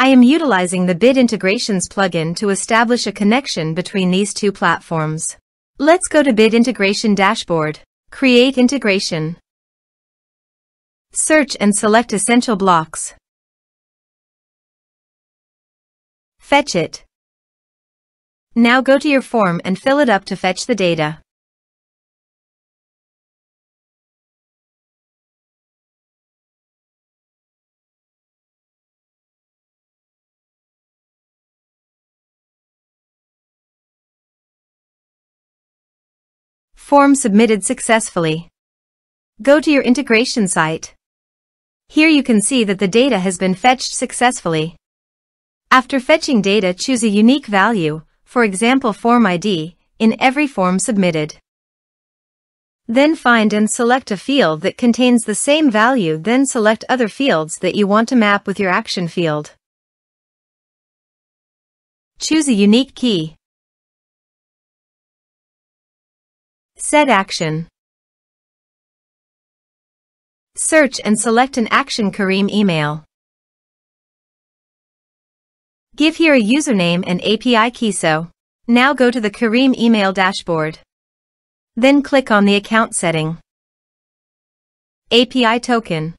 I am utilizing the Bid Integrations plugin to establish a connection between these two platforms. Let's go to Bid Integration Dashboard. Create integration. Search and select Essential Blocks. Fetch it. Now go to your form and fill it up to fetch the data. Form submitted successfully. Go to your integration site. Here you can see that the data has been fetched successfully. After fetching data, choose a unique value, for example form ID, in every form submitted. Then find and select a field that contains the same value, then select other fields that you want to map with your action field. Choose a unique key. Set action. Search and select an action Kirim email. Give here a username and API key. Now go to the Kirim email dashboard. Then click on the account setting. API token.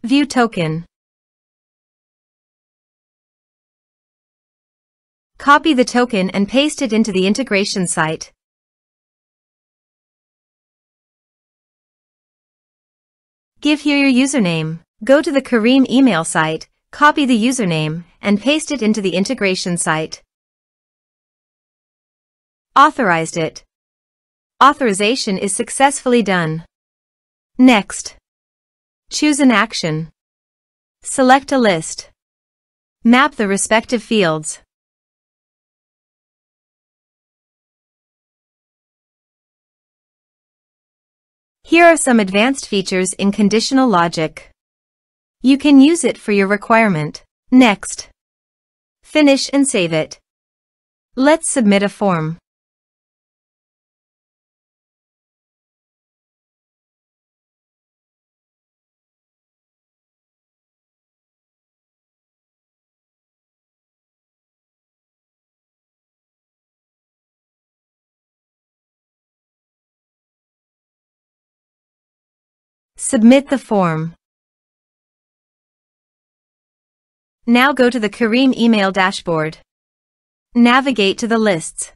View token. Copy the token and paste it into the integration site. Give here your username. Go to the Kirim email site, copy the username, and paste it into the integration site. Authorized it. Authorization is successfully done. Next. Choose an action. Select a list. Map the respective fields. Here are some advanced features in conditional logic. You can use it for your requirement. Next. Finish and save it. Let's submit a form. Submit the form. Now go to the Kirim email dashboard. Navigate to the lists.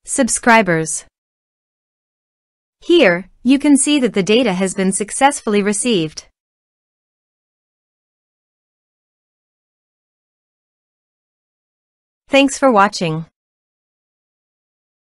Subscribers. Here, you can see that the data has been successfully received. Thanks for watching.